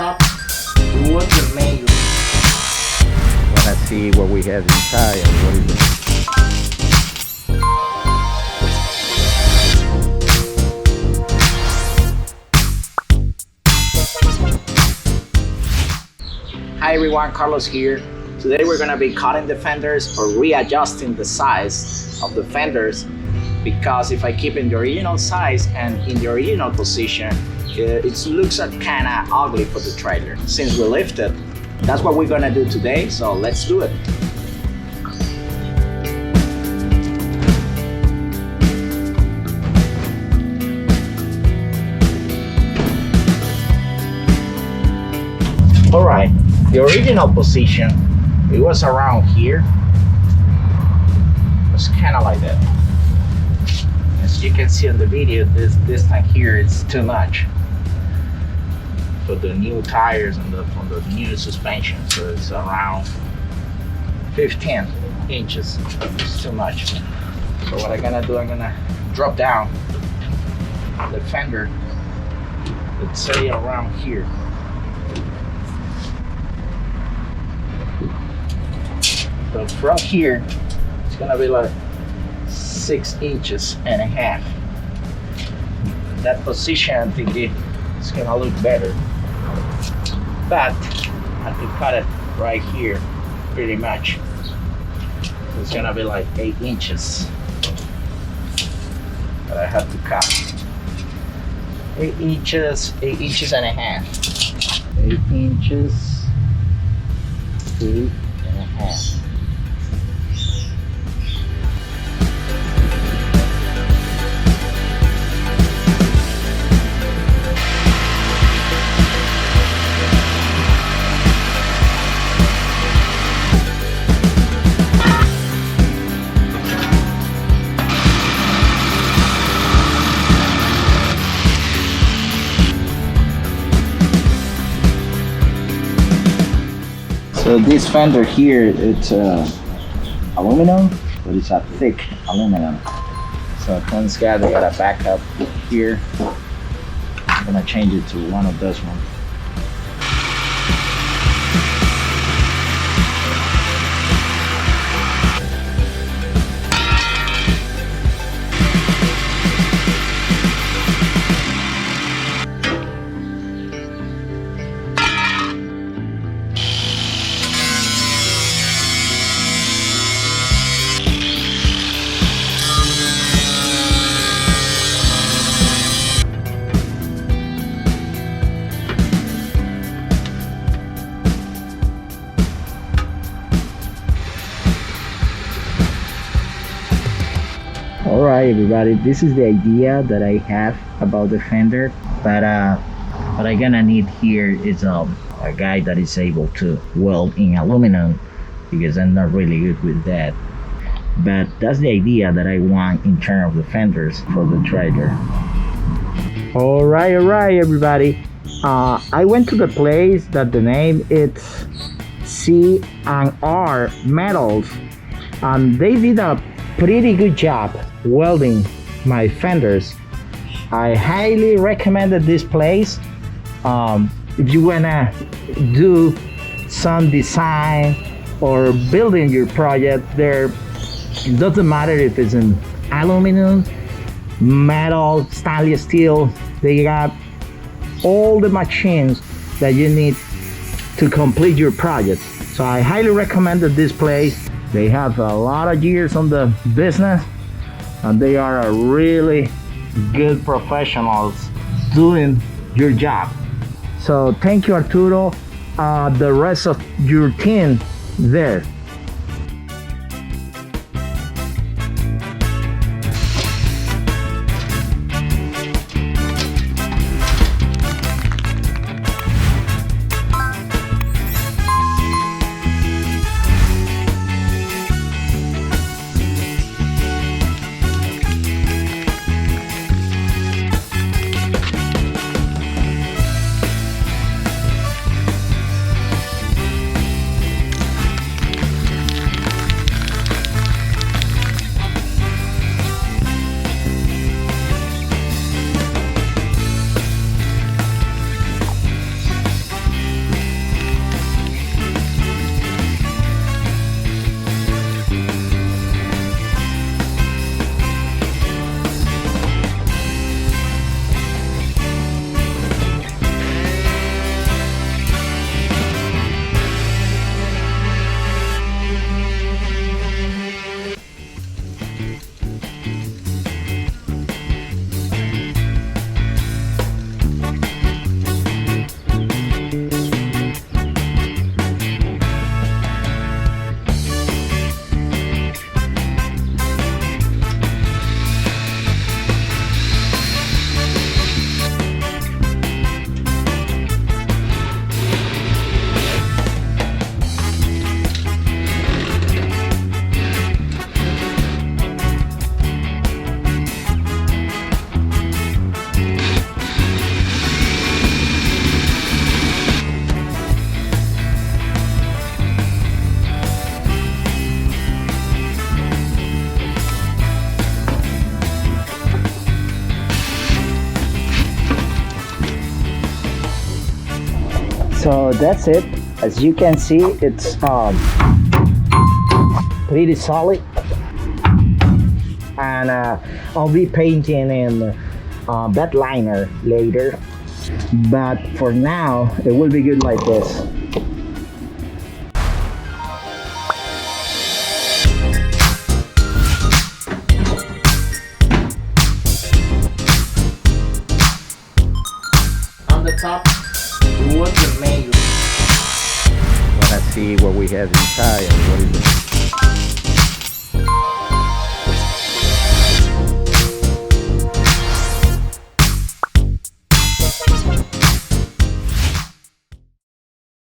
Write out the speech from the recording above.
top was the main. Wanna see what we have inside and what is it? Hi everyone, Carlos here. Today we're gonna be cutting the fenders or readjusting the size of the fenders, because if I keep in the original size and in the original position, it looks kind of ugly for the trailer. Since we lifted, that's what we're gonna do today, so let's do it. All right, the original position, it was around here. It was kind of like that. As you can see on the video, this thing here is too much for the new tires and for the new suspension. So it's around 15 inches. It's too much. So what I'm gonna do, I'm gonna drop down the fender, let's say around here. So from here, it's gonna be like 6.5 inches. That position, I think it's gonna look better. But I have to cut it right here, pretty much. So it's gonna be like 8 inches that I have to cut. 8 inches, 8.5 inches. 8 inches, 8.5. So this fender here, it's aluminum, but it's a thick aluminum. So thanks God they got a backup here. I'm gonna change it to one of those ones. Alright everybody, this is the idea that I have about the fender, but what I'm gonna need here is a guy that is able to weld in aluminum, because I'm not really good with that. But that's the idea that I want in terms of the fenders for the trailer. Alright everybody, I went to the place that the name it's C&R Metals, and they did a pretty good job welding my fenders. I highly recommended this place. If you wanna do some design or building your project there, it doesn't matter if it's in aluminum, metal, stainless steel, they got all the machines that you need to complete your project. So I highly recommended this place. They have a lot of years on the business, and they are a really good professionals doing your job. So thank you, Arturo, the rest of your team there. So that's it. As you can see, it's pretty solid, and I'll be painting in bed liner later, but for now it will be good like this. On the top, wood remains. Let's see what we have inside and what is it.